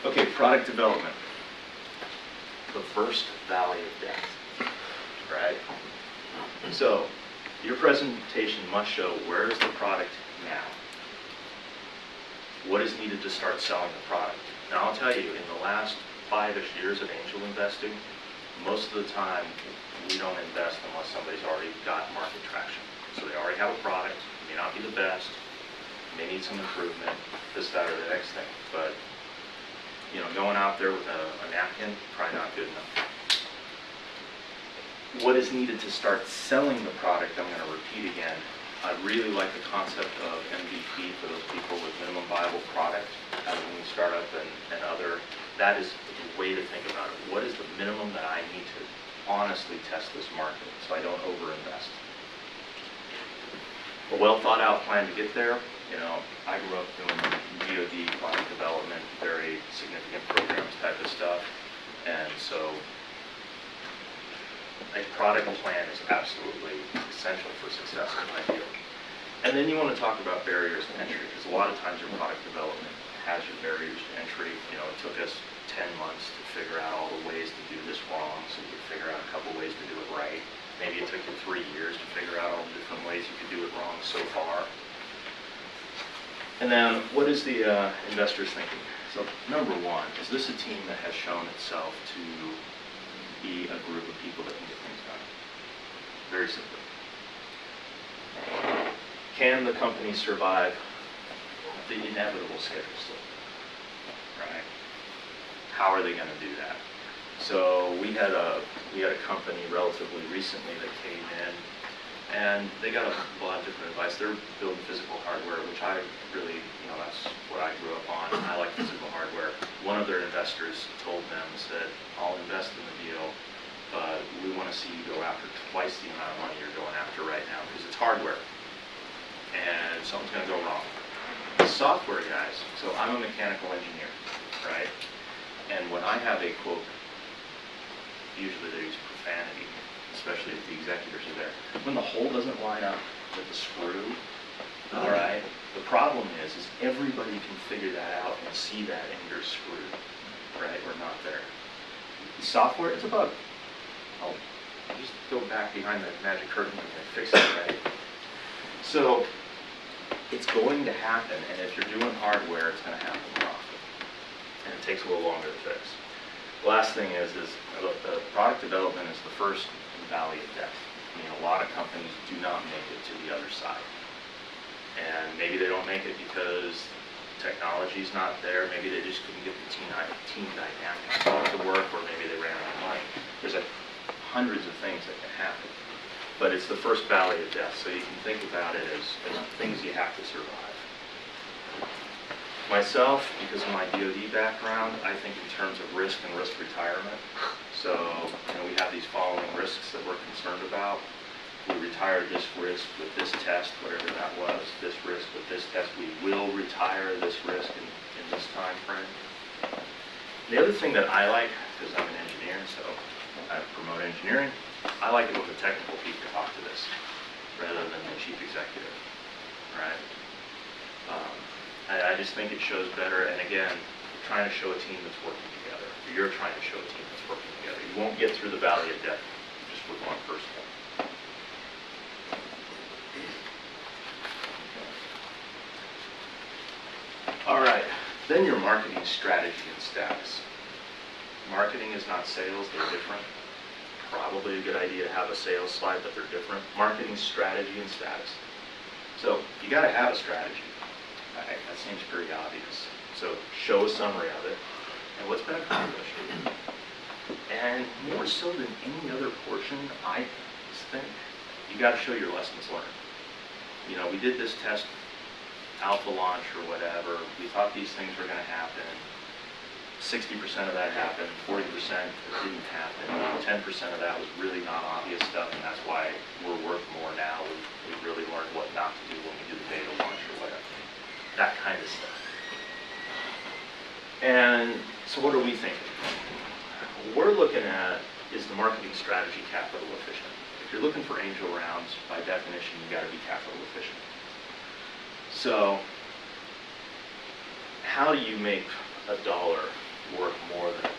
Okay, product development. The first valley of death, right? So, your presentation must show where is the product now? What is needed to start selling the product? Now I'll tell you, in the last 5-ish years of angel investing, most of the time we don't invest unless somebody's already got market traction. So they already have a product, it may not be the best, may need some improvement, this, that, or the next thing. But you know, going out there with a napkin, probably not good enough. What is needed to start selling the product, I'm going to repeat again. I really like the concept of MVP for those people with minimum viable product, as when we start up and other. That is the way to think about it. What is the minimum that I need to honestly test this market so I don't overinvest? A well thought out plan to get there. You know, I grew up doing DoD product development, very significant programs type of stuff, and so a product plan is absolutely essential for success in my field. And then you want to talk about barriers to entry, because a lot of times your product development has your barriers to entry. You know, it took us 10 months to figure out all the ways to do this wrong, so we could figure out a couple ways to do it right. Maybe it took you 3 years to figure out all the different ways you could do it wrong so far. And then, what is the investors thinking? So, number one, is this a team that has shown itself to be a group of people that can get things done? Very simply. Can the company survive the inevitable schedule slip? Right? How are they going to do that? So we had a company relatively recently that came in, and they got a lot of different advice. They're building physical hardware, which I really, you know, that's what I grew up on. I like physical hardware. One of their investors told them, said, I'll invest in the deal, but we want to see you go after twice the amount of money you're going after right now, because it's hardware, and something's going to go wrong. The software guys, so I'm a mechanical engineer, right? And when I have a quote, usually they use profanity, especially if the executives are there. When the hole doesn't line up with the screw, all right, the problem is everybody can figure that out and see that in your screw, right, or not there. The software, it's a bug. I'll just go back behind that magic curtain and fix it, right? So it's going to happen, and if you're doing hardware, it's going to happen more often, and it takes a little longer to fix. The last thing is the product development is the first valley of death. I mean, a lot of companies do not make it to the other side. And maybe they don't make it because technology's not there. Maybe they just couldn't get the team dynamics to work, or maybe they ran out of money. There's hundreds of things that can happen. But it's the first valley of death, so you can think about it as things you have to survive. Myself, because of my DoD background, I think in terms of risk and risk retirement. So, you know, we have these following risks that we're concerned about. We retired this risk with this test, whatever that was, this risk with this test. We will retire this risk in this time frame. The other thing that I like, because I'm an engineer, so I promote engineering, I like it when the technical people talk to this, rather than the chief executive, right? I just think it shows better, and again, we're trying to show a team that's working together. You're trying to show a team that's working together. You won't get through the valley of death just with one person. All right, then your marketing strategy and status. Marketing is not sales, they're different. Probably a good idea to have a sales slide, but they're different. Marketing strategy and status. So you got to have a strategy. Right, that seems pretty obvious. So show a summary of it and what's been accomplished. And more so than any other portion, I think, you got to show your lessons learned. You know, we did this test, alpha launch or whatever. We thought these things were going to happen. 60% of that happened, 40% didn't happen, 10% of that was really not obvious stuff, and that's why we're worth more now. We've really learned what not to do when we do the beta launch or whatever. That kind of stuff. And so what are we thinking? What we're looking at is the marketing strategy capital efficient. If you're looking for angel rounds, by definition, you got to be capital efficient. So how do you make $1 worth more than $1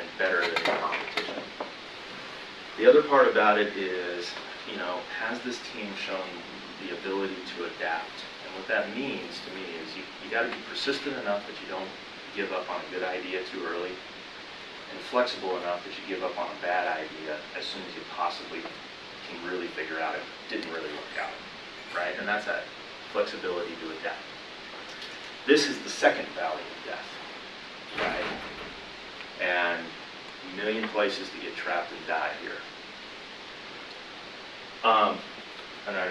and better than your competition. The other part about it is, has this team shown the ability to adapt? And what that means to me is you got to be persistent enough that you don't give up on a good idea too early, and flexible enough that you give up on a bad idea as soon as you possibly can really figure out it didn't really work out, right? And that's that flexibility to adapt. This is the second valley of death, right? And a million places to get trapped and die here. And I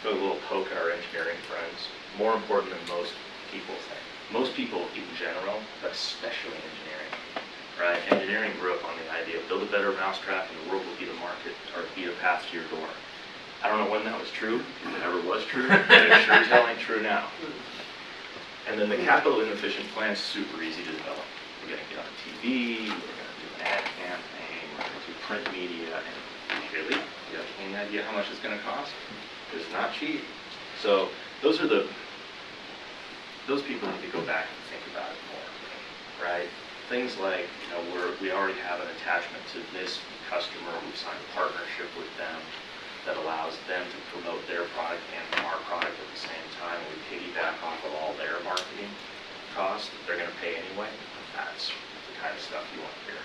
put a little poke at our engineering friends. More important than most people think. Most people in general, but especially engineering, right? Engineering grew up on the idea of build a better mousetrap and the world will be the market, or be a path to your door. I don't know when that was true, if it ever was true, but it's sure as hell ain't true now. And then the capital inefficient plan is super easy to develop. We're going to get on TV, we're going to do an ad campaign, we're going to do print media, and really, you have any idea how much it's going to cost? It's not cheap. So those people need to go back and think about it more, right? Things like, we already have an attachment to this customer, we've signed a partnership with them that allows them to promote their product and our product at the same time. We piggyback off of all their marketing costs that they're going to pay anyway. That's the kind of stuff you want to hear.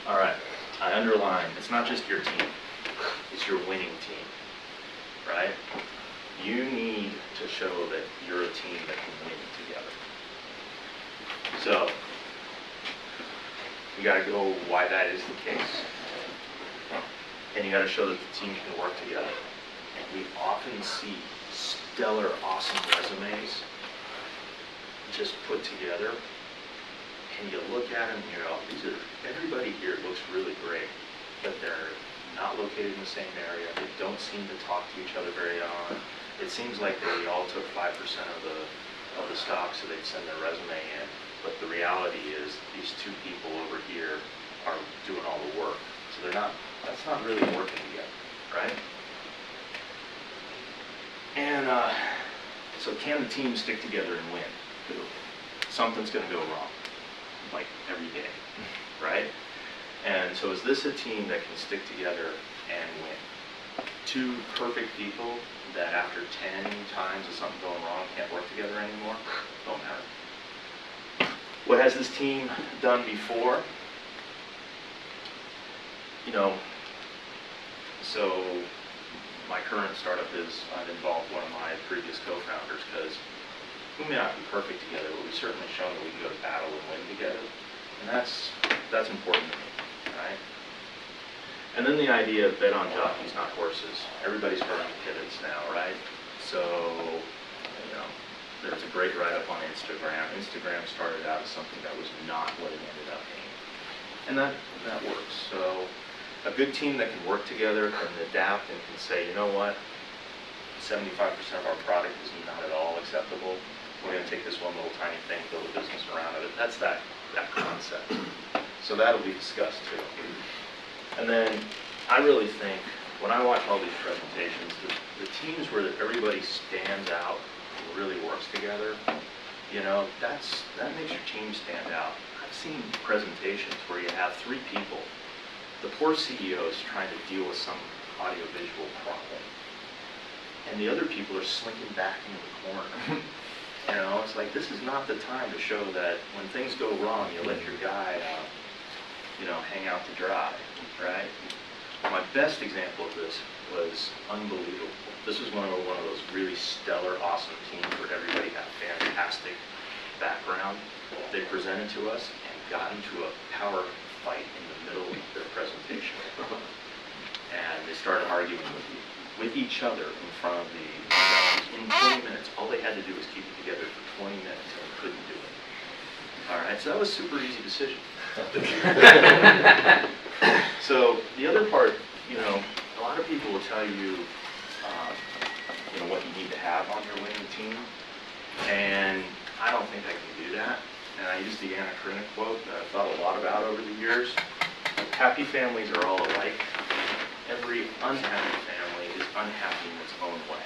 All right, I underline, it's not just your team, it's your winning team, right? You need to show that you're a team that can win together. So, you got to go why that is the case. And you got to show that the team can work together. And we often see stellar, awesome resumes just put together, and you look at them and you go, everybody here looks really great, but they're not located in the same area. They don't seem to talk to each other very often. It seems like they all took 5% of the stock, so they'd send their resume in. But the reality is these two people over here are doing all the work. So that's not really working together, right? And so can the team stick together and win? Something's going to go wrong, like every day, right? And so is this a team that can stick together and win? Two perfect people that after 10 times of something going wrong can't work together anymore? Don't matter. What has this team done before? So my current startup is, I've involved one of my previous co-founders because we may not be perfect together, but we've certainly shown that we can go to battle and win together. And that's important to me, right? And then the idea of bet on jockeys, not horses. Everybody's running pivots now, right? So, there's a great write-up on Instagram. Instagram started out as something that was not what it ended up being. And that works. So a good team that can work together, can adapt, and can say, you know what, 75% of our product is not at all acceptable. We're going to take this one little tiny thing, build a business around it. That's that concept. So that'll be discussed too. And then I really think, when I watch all these presentations, the teams where everybody stands out and really works together, that makes your team stand out. I've seen presentations where you have 3 people. The poor CEO is trying to deal with some audiovisual problem, and the other people are slinking back into the corner. It's like, this is not the time to show that when things go wrong, you let your guy, hang out to dry, right? My best example of this was unbelievable. This was one of those really stellar, awesome teams where everybody had a fantastic background. They presented to us and got into a power fight in the middle of their presentation. And they started arguing with each other in front of the in 20 minutes. All they had to do was keep it together for 20 minutes, and they couldn't do it. All right, so that was a super easy decision. So the other part, a lot of people will tell you, what you need to have on your winning team, and I don't think I can do that. And I use the Anna Karenina quote that I've thought a lot about over the years. Happy families are all alike. Every unhappy family is unhappy in its own way.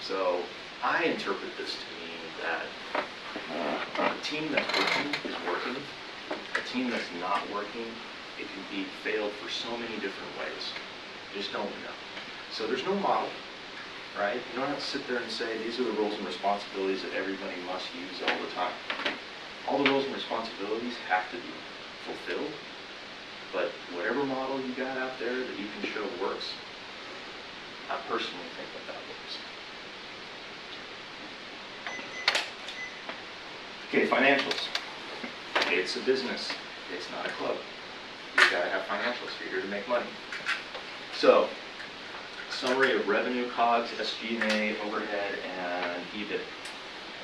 So I interpret this to mean that A team that's working is working. A team that's not working, it can be failed for so many different ways. You just don't know. So there's no model, right? You don't have to sit there and say, these are the roles and responsibilities that everybody must use all the time. All the roles and responsibilities have to be fulfilled, but whatever model you got out there that you can show works, I personally think that works. Okay, financials. It's a business. It's not a club. You've got to have financials. You're here to make money. So, summary of revenue, COGS, SG&A, overhead, and EBIT.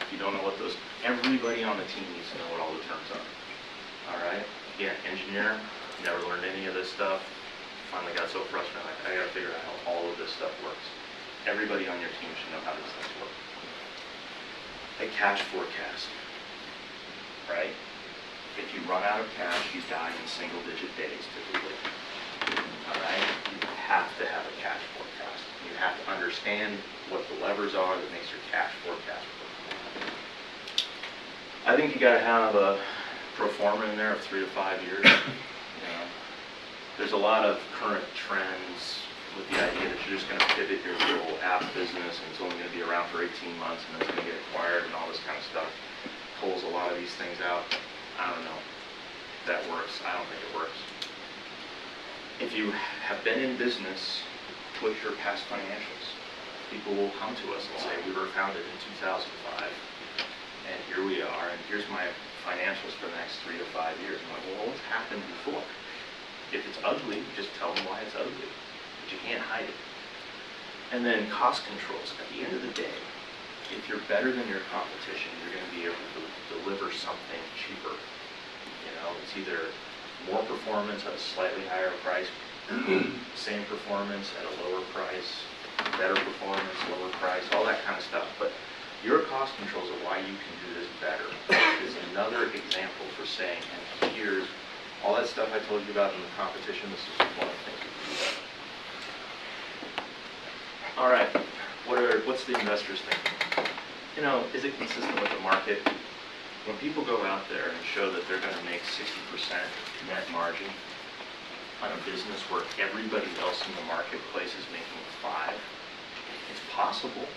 If you don't know what those, everybody on the team needs to know what all the terms are. All right? Again, engineer, never learned any of this stuff. Finally got so frustrated, like, I got to figure out how all of this stuff works. Everybody on your team should know how these things work. A cash forecast. Right? If you run out of cash, you die in single-digit days typically. All right? You have to have a cash forecast. You have to understand what the levers are that makes your cash forecast work. I think you got to have a pro forma in there of 3 to 5 years. You know, there's a lot of current trends with the idea that you're just going to pivot your little app business and it's only going to be around for 18 months and then it's going to get acquired and all this kind of stuff. Pulls a lot of these things out. I don't know if that works. I don't think it works. If you have been in business, put your past financials. People will come to us and say, we were founded in 2005, and here we are, and here's my financials for the next 3 to 5 years. I'm like, well, what's happened before? If it's ugly, just tell them why it's ugly. But you can't hide it. And then cost controls. At the end of the day, if you're better than your competition, you're going to be able to deliver something cheaper. You know, it's either more performance at a slightly higher price, same performance at a lower price, better performance, lower price, all that kind of stuff. But your cost controls of why you can do this better is another example for saying, and here's all that stuff I told you about in the competition, this is one of the things we can do better. All right, what's the investors thinking? You know, is it consistent with the market? When people go out there and show that they're going to make 60% net margin on a business where everybody else in the marketplace is making 5, it's possible,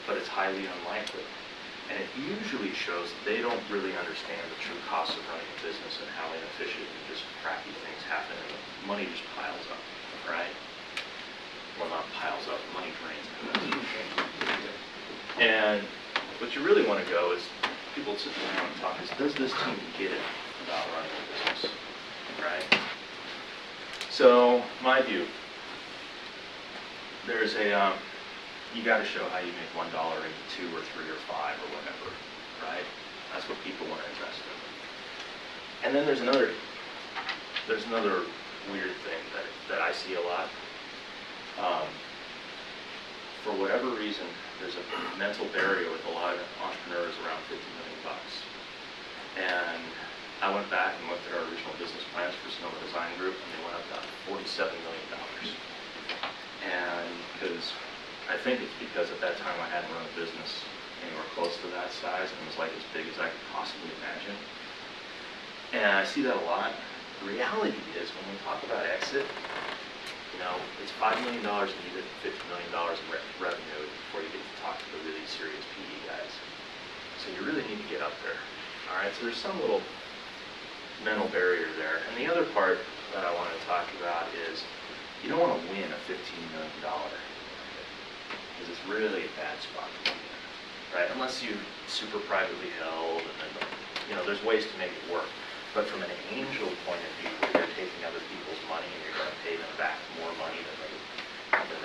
but it's highly unlikely. And it usually shows that they don't really understand the true costs of running a business and how inefficient and just crappy things happen and the money just piles up, right? Well, not piles up, money drains. And what you really want to go is, people sit around and talk, is does this team get it about running a business, right? So, my view, there's a, you got to show how you make $1 into 2 or 3 or 5 or whatever, right? That's what people want to invest in. And then there's another weird thing that I see a lot. For whatever reason, there's a mental barrier with a lot of entrepreneurs around $50 million. And I went back and looked at our original business plans for Sonoma Design Group, and they went up to $47 million. And because I think it's because at that time I hadn't run a business anywhere close to that size, and it was like as big as I could possibly imagine. And I see that a lot. The reality is, when we talk about exit, you know, it's $5 million in EBIT, $50 million in revenue before you get to talk to the really serious PE guys. So you really need to get up there. All right, so there's some little mental barrier there. And the other part that I want to talk about is you don't want to win a $15 million market because it's really a bad spot to be in, right? Unless you're super privately held, and then, you know, there's ways to make it work. But from an angel point of view, where you're taking other people's money and you're going to pay them back more money than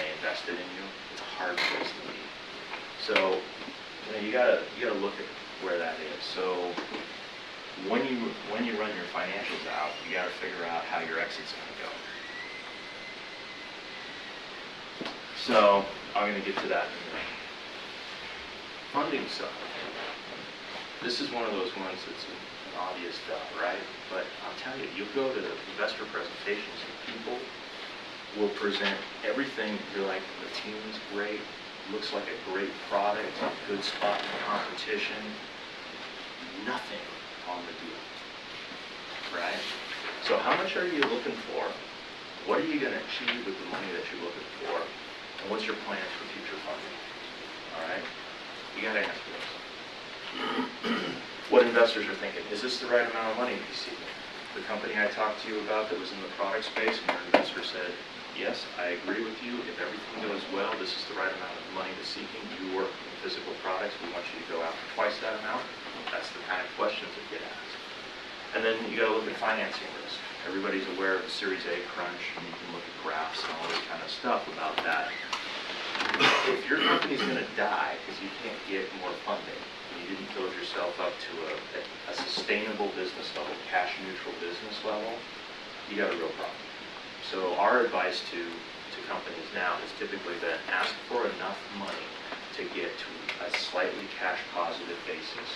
they invested in you, it's a hard place to be. So, you know, you gotta look at where that is. So, when you run your financials out, you got to figure out how your exit's going to go. So, I'm going to get to that in a minute. Funding side. This is one of those ones that's an obvious duh, right? But I'll tell you, you'll go to the investor presentations and people will present everything. You're like, the team's great, looks like a great product, good spot in the competition. nothing on the deal, right? So how much are you looking for? What are you going to achieve with the money that you're looking for? And what's your plans for future funding? All right? You got to answer those. What investors are thinking, is this the right amount of money to be seeking? The company I talked to you about that was in the product space, and your investor said, yes, I agree with you. If everything goes well, this is the right amount of money to seeking. You work in physical products. We want you to go after twice that amount. That's the kind of questions that get asked. And then you got to look at financing risk. Everybody's aware of the Series A crunch, and you can look at graphs and all this kind of stuff about that. If your company's going to die because you can't get more funding, and you didn't build yourself up to a sustainable business level, cash neutral business level, you got a real problem. So our advice to companies now is typically then ask for enough money to get to a slightly cash positive basis,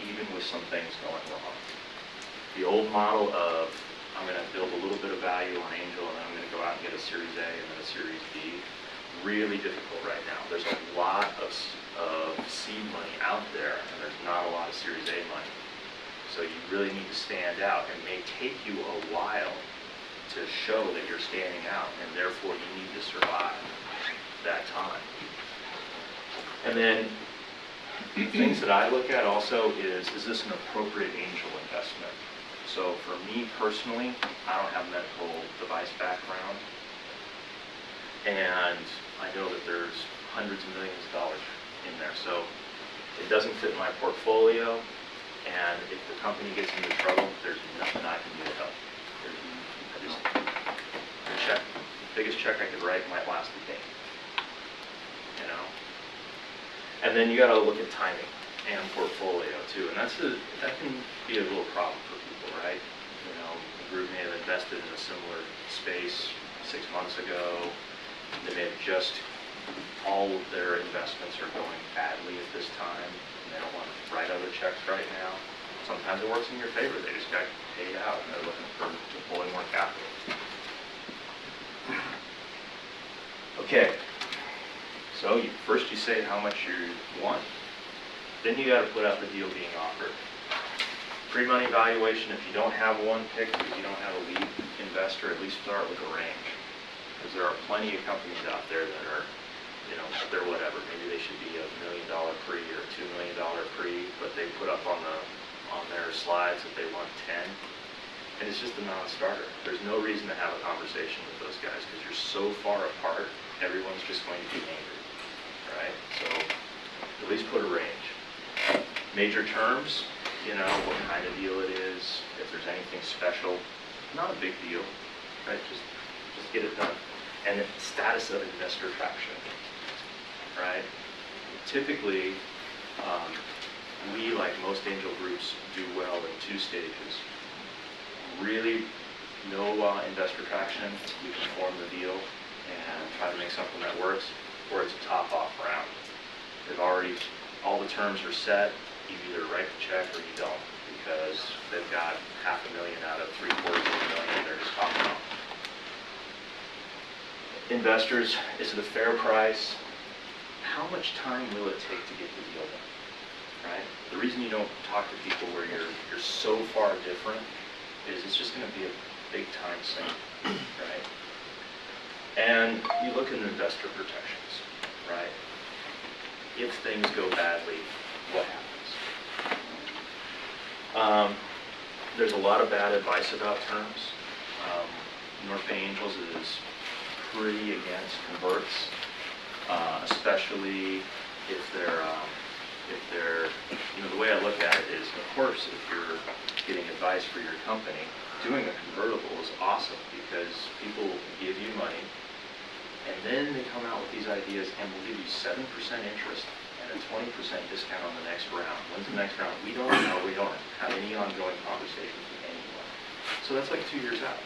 even with some things going wrong. The old model of I'm going to build a little bit of value on Angel and then I'm going to go out and get a Series A and then a Series B, really difficult right now. There's a lot of seed money out there and there's not a lot of Series A money. So you really need to stand out. It may take you a while to show that you're standing out, and therefore you need to survive that time. And then things that I look at also is this an appropriate angel investment? So for me personally, I don't have a medical device background, and I know that there's hundreds of millions of dollars in there. So it doesn't fit my portfolio, and if the company gets into trouble, there's nothing I can do to help. The check, biggest check I could write might last a day, you know. And then you got to look at timing and portfolio too, and that can be a little problem for people, right? You know, the group may have invested in a similar space 6 months ago. They may have just all of their investments are going badly at this time, and they don't want to write other checks right now. Sometimes it works in your favor. They just got paid out and they're looking for deploying more capital. Okay, so first you say how much you want, then you got to put out the deal being offered. Pre-money valuation, if you don't have one picked, if you don't have a lead investor, at least start with a range. Because there are plenty of companies out there that are, you know, they're whatever. Maybe they should be $1 million pre or $2 million pre, but they put up on their slides that they want 10. And it's just a non-starter. There's no reason to have a conversation with those guys because you're so far apart, everyone's just going to be angry, right? So at least put a range. Major terms, you know, what kind of deal it is, if there's anything special, not a big deal, right? Just get it done. And the status of investor traction, right? Typically, we, like most angel groups, do well in 2 stages. Really no investor traction, we can form the deal and try to make something that works, or it's a top-off round. They've already, all the terms are set, you either write the check or you don't, because they've got $500,000 out of $750,000, they're just popping off. Investors, is it a fair price? How much time will it take to get the deal done? Right? The reason you don't talk to people where you're so far different is it's just going to be a big time sink, right? And you look at investor protections, right? If things go badly, what happens? There's a lot of bad advice about terms. North Bay Angels is pretty against converts, especially if they're, you know, the way I look at it is, of course, if you're getting advice for your company, doing a convertible is awesome because people give you money and then they come out with these ideas and will give you 7% interest and a 20% discount on the next round. When's the next round? We don't know. We don't have any ongoing conversations with anyone. So that's like 2 years out.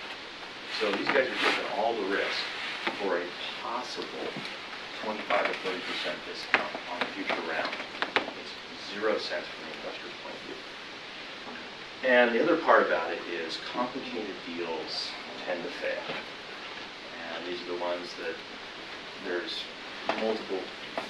So these guys are taking all the risk for a possible 25 or 30% discount on a future round. Makes 0 sense from the investor's point of view. And the other part about it is complicated deals tend to fail. And these are the ones that there's multiple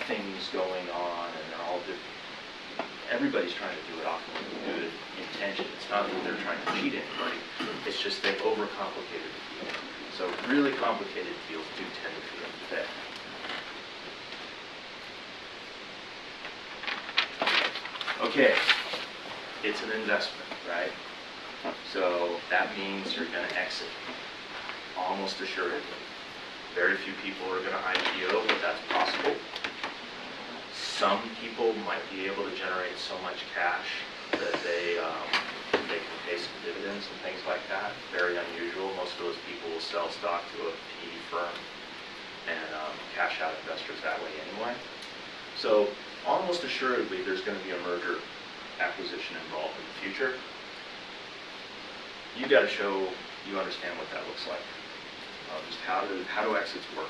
things going on and they're all different. Everybody's trying to do it off of good intention. It's not that they're trying to cheat anybody. It's just they overcomplicated the deal. So really complicated deals do tend to fail. Okay, it's an investment, right? So that means you're going to exit, almost assuredly. Very few people are going to IPO, but that's possible. Some people might be able to generate so much cash that they can pay some dividends and things like that. Very unusual. Most of those people will sell stock to a PE firm and cash out investors that way anyway. So almost assuredly, there's going to be a merger acquisition involved in the future. You got to show you understand what that looks like. Just how do exits work?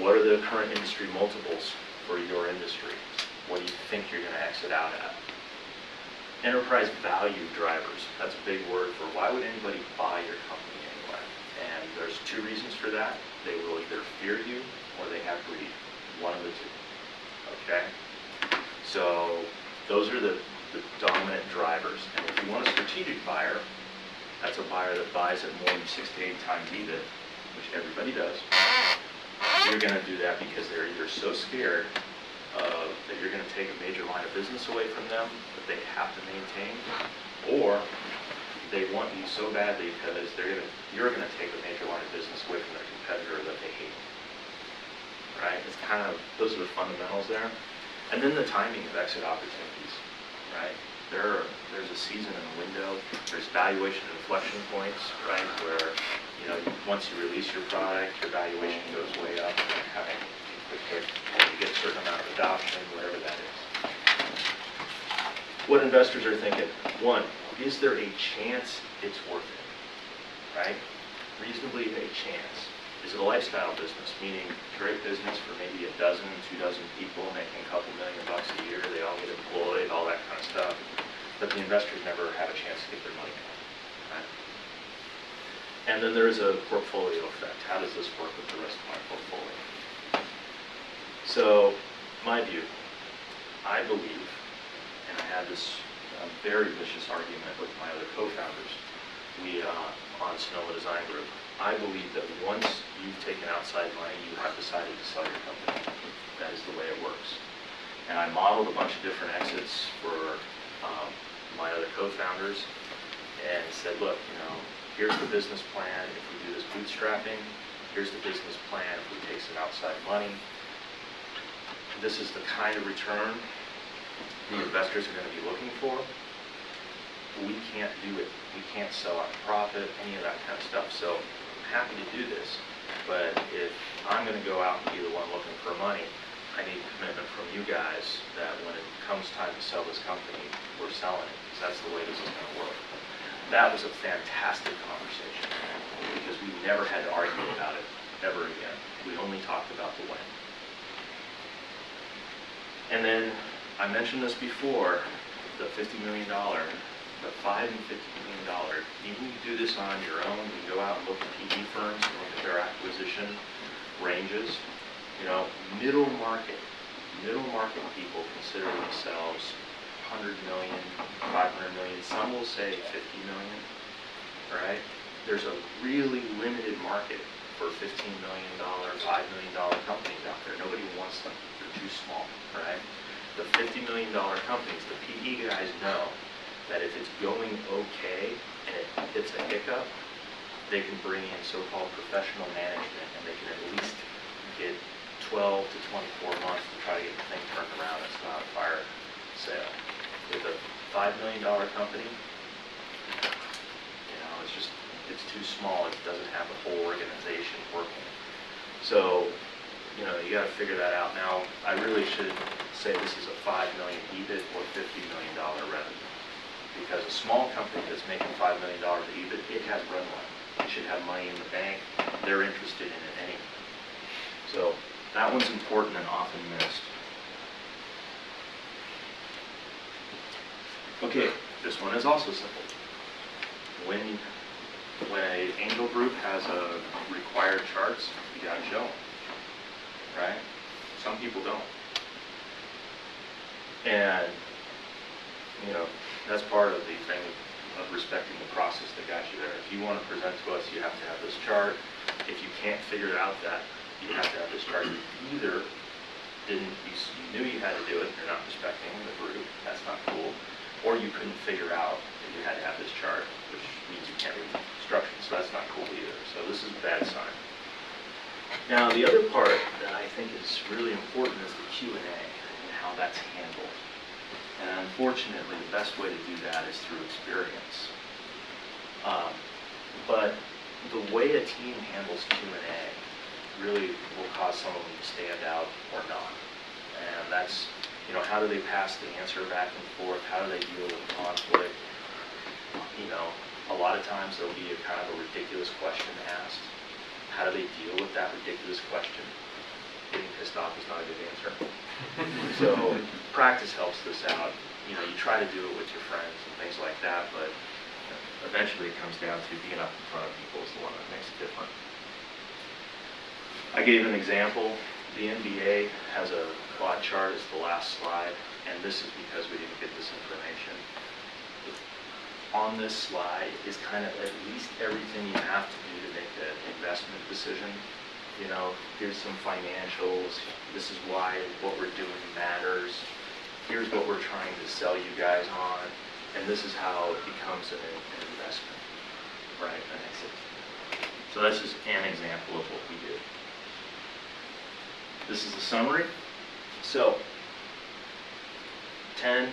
What are the current industry multiples for your industry? What do you think you're going to exit out at? Enterprise value drivers. That's a big word for why would anybody buy your company anyway? And there's two reasons for that. They will either fear you or they have greed. One of the two. Okay? So those are the dominant drivers. And if you want a strategic buyer, that's a buyer that buys at more than 6 to 8 times EBIT, which everybody does. You're going to do that because they're either so scared that you're going to take a major line of business away from them that they have to maintain, or they want you so badly because you're going to take a major line of business away from their competitor that they hate. Right? It's kind of, those are the fundamentals there. And then the timing of exit opportunities, right? There's a season and a window. There's valuation inflection points, right? Where, once you release your product, your valuation goes way up. You get a certain amount of adoption, whatever that is. What investors are thinking: one, is there a chance it's worth it? Right? Reasonably a chance. Is it a lifestyle business, meaning great business for maybe 12, 2 dozen people making a couple $1 million a year, they all get employed, all that kind of stuff, but the investors never have a chance to get their money out. Right? And then there is a portfolio effect. How does this work with the rest of my portfolio? So, my view, I believe, and I had this very vicious argument with my other co-founders, on Sonoma Design Group. I believe that once you've taken outside money, you have decided to sell your company. That is the way it works. And I modeled a bunch of different exits for my other co-founders and said, look, here's the business plan if we do this bootstrapping. Here's the business plan if we take some outside money. This is the kind of return the investors are going to be looking for. We can't do it. We can't sell at profit, any of that kind of stuff. So I'm happy to do this, but if I'm going to go out and be the one looking for money, I need commitment from you guys that when it comes time to sell this company, we're selling it, because that's the way this is going to work. That was a fantastic conversation, because we never had to argue about it ever again. We only talked about the when. And then, I mentioned this before, the $50 million, the $5 and $50 million, even if you do this on your own, you go out and look at PE firms and look at their acquisition ranges. Middle market people consider themselves 100 million, 500 million, some will say 50 million, right? There's a really limited market for $15 million, $5 million companies out there. Nobody wants them. They're too small, right? The $50 million companies, the PE guys know that if it's going okay and it hits a hiccup, they can bring in so-called professional management and they can at least get 12 to 24 months to try to get the thing turned around. It's not a fire sale. With a $5 million company, it's too small. It doesn't have the whole organization working. So, you got to figure that out. Now, I really should say this is a $5 million EBIT or $50 million revenue. Because a small company that's making $5 million EBIT, it has runway. It should have money in the bank. They're interested in it anyway. So, that one's important and often missed. Okay, this one is also simple. When an angel group has a required charts, you got to show them, right? Some people don't. And, you know, that's part of the thing of respecting the process that got you there. If you want to present to us, you have to have this chart. If you can't figure out that, you have to have this chart. Either you knew you had to do it, you're not respecting the group, that's not cool, or you couldn't figure out that you had to have this chart, which means you can't read the instructions, so that's not cool either. So this is a bad sign. Now the other part that I think is really important is the Q&A and how that's handled. And unfortunately, the best way to do that is through experience. But the way a team handles Q&A really will cause some of them to stand out or not. And that's, you know, how do they pass the answer back and forth? How do they deal with conflict? You know, a lot of times there'll be a kind of a ridiculous question asked. How do they deal with that ridiculous question? Getting pissed off is not a good answer. So practice helps this out. You know, you try to do it with your friends and things like that, but eventually it comes down to being up in front of people is the one that makes it different. I gave an example. The NBA has a quad chart as the last slide, and this is because we didn't get this information. On this slide is kind of at least everything you have to do to make an investment decision. You know, here's some financials. This is why what we're doing matters. Here's what we're trying to sell you guys on, and this is how it becomes an investment, right? An exit. So that's just an example of what we did. This is the summary. So 10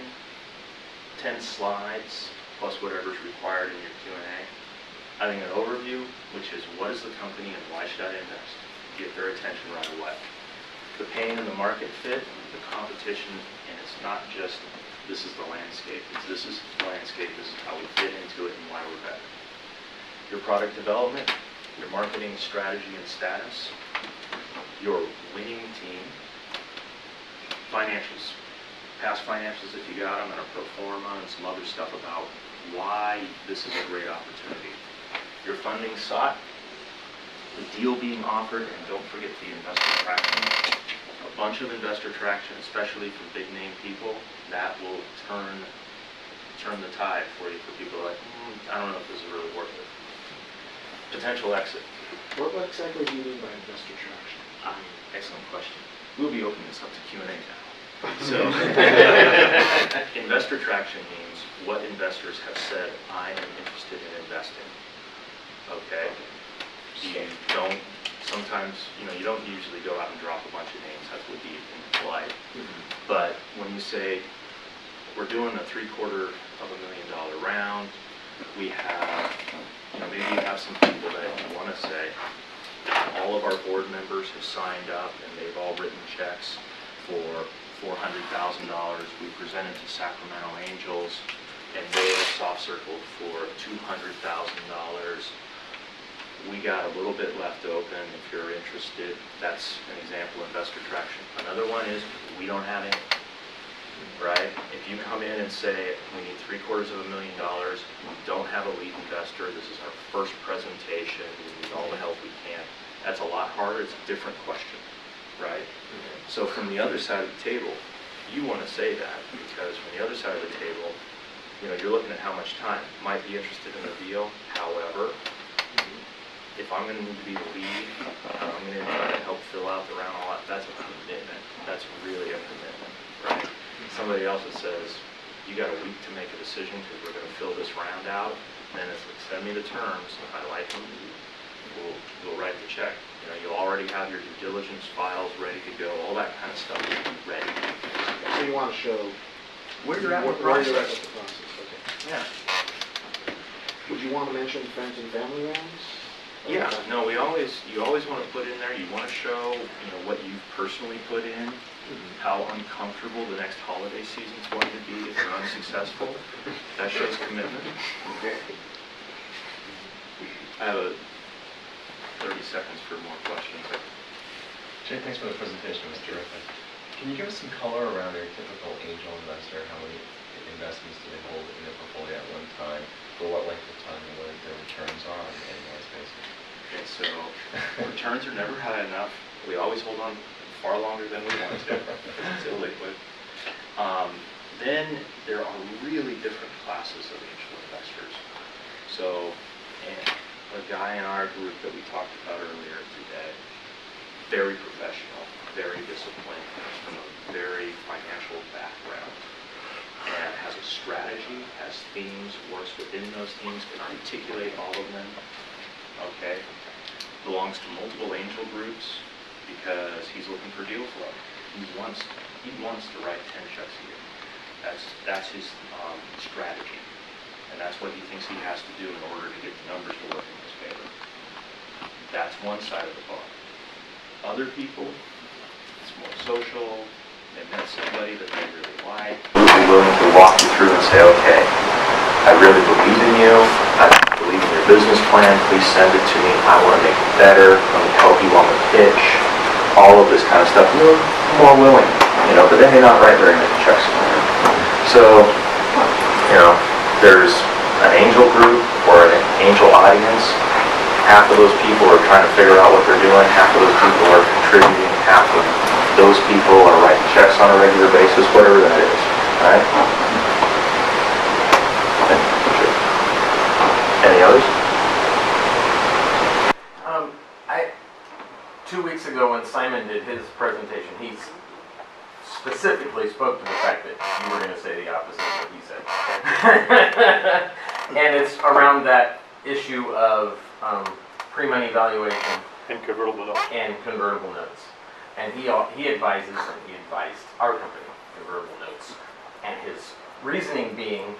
slides plus whatever's required in your Q&A. Having an overview, which is what is the company and why should I invest? Get their attention right away. The pain and the market fit, the competition, and it's not just this is the landscape. It's this is the landscape, this is how we fit into it and why we're better. Your product development, your marketing strategy and status, your winning team, financials, past financials if you got them, and a pro forma and some other stuff about why this is a great opportunity. Your funding sought, the deal being offered, and don't forget the investor traction. A bunch of investor traction, especially from big name people, that will turn the tide for you, for people like, I don't know if this is really worth it. Potential exit. What exactly do you mean by investor traction? Excellent question. We'll be opening this up to Q&A now. So, investor traction means what investors have said, I am interested in investing. Okay? You don't, sometimes, you know, you don't usually go out and drop a bunch of names. That would be impolite. But when you say, we're doing a $750,000 round, we have, you know, maybe you have some people that you want to say, all of our board members have signed up and they've all written checks for $400,000. We presented to Sacramento Angels and they were soft circled for $200,000. We got a little bit left open. If you're interested, that's an example of investor traction. Another one is we don't have any, right? If you come in and say we need $750,000, we don't have a lead investor, this is our first presentation, we need all the help we can. That's a lot harder. It's a different question, right? So from the other side of the table, you want to say that because from the other side of the table, you know, you're looking at how much time. Might be interested in a deal. However, if I'm going to need to be the lead, I'm going to try to help fill out the round a lot. That's a commitment. That's really a commitment, right? Somebody else that says, you got a week to make a decision because we're going to fill this round out, then it's like, send me the terms. If I like them, we'll write the check. You know, you'll already have your due diligence files ready to go. All that kind of stuff will be ready. So you want to show where you're at with the where process. you're at with the process. Okay. Yeah. Would you want to mention friends and family rounds? Yeah, no, you always want to put in there, you want to show, you know, what you've personally put in, how uncomfortable the next holiday season's going to be if you're unsuccessful. That shows commitment. Okay. I have 30 seconds for more questions. Jay, thanks for the presentation. It was terrific. Can you give us some color around your typical angel investor? How many investments do they hold in their portfolio at one time? For what length of time and what their returns are on an annualized basis? Okay, so returns are never high enough. We always hold on far longer than we want to. It's illiquid. Then there are really different classes of angel investors. So, and a guy in our group that we talked about earlier today, very professional, very disciplined, from a very financial background, and has a strategy, has themes, works within those themes, can articulate all of them, okay? Belongs to multiple angel groups because he's looking for deal flow. He wants to write 10 checks a year. That's his strategy, and that's what he thinks he has to do in order to get the numbers to work in his favor. That's one side of the bar. Other people, it's more social. They met somebody that they really like. They're willing to walk you through and say, okay, I really believe in you. I believe in your business plan. Please send it to me. I want to make it better. Let me help you on the pitch. All of this kind of stuff. You're more willing, but they may not write very many checks. So, there's an angel group or an angel audience. Half of those people are trying to figure out what they're doing. Half of those people are contributing. Half of those people are writing checks on a regular basis, whatever that is, right? Any others? 2 weeks ago when Simon did his presentation, he specifically spoke to the fact that you were going to say the opposite of what he said. And it's around that issue of pre-money valuation And convertible notes. and convertible notes. And he advises, and he advised our company, convertible notes. And his reasoning being,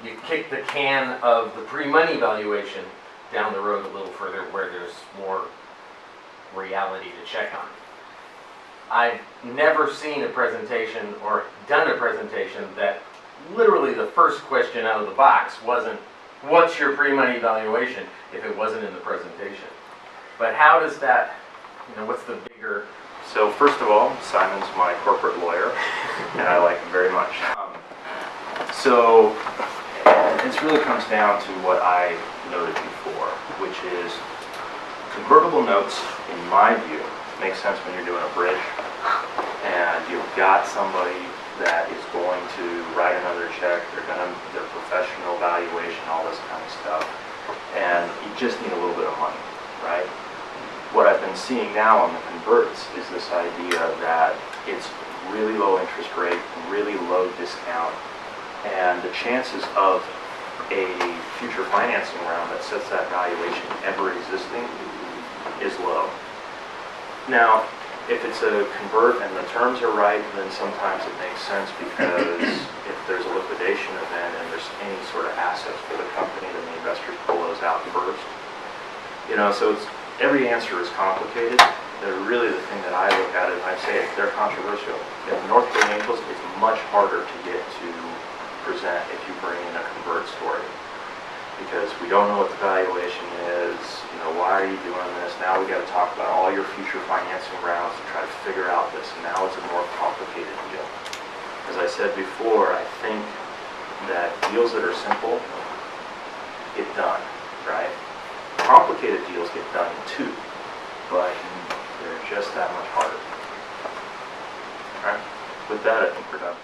you kick the can of the pre-money valuation down the road a little further where there's more reality to check on. I've never seen a presentation or done a presentation that literally the first question out of the box wasn't, what's your pre-money valuation, if it wasn't in the presentation. But how does that, what's the bigger... So first of all, Simon's my corporate lawyer, and I like him very much. So this really comes down to what I noted before, which is convertible notes, in my view, make sense when you're doing a bridge, and you've got somebody that is going to write another check, their professional valuation, all this kind of stuff, and you just need a little bit of money, right? What I've been seeing now on the converts is this idea that it's really low interest rate, really low discount, and the chances of a future financing round that sets that valuation ever existing is low. Now, if it's a convert and the terms are right, then sometimes it makes sense because if there's a liquidation event and there's any sort of assets for the company, then the investors pull those out first. So every answer is complicated. Really the thing that I look at it, and I say they're controversial. In North Bay Angels, it's much harder to get to present if you bring in a convert story, because we don't know what the valuation is. Why are you doing this? Now we got to talk about all your future financing rounds to try to figure out this. And now it's a more complicated deal. As I said before, I think that deals that are simple get done, right? Complicated deals get done too, but they're just that much harder. All right. With that, I think we're done.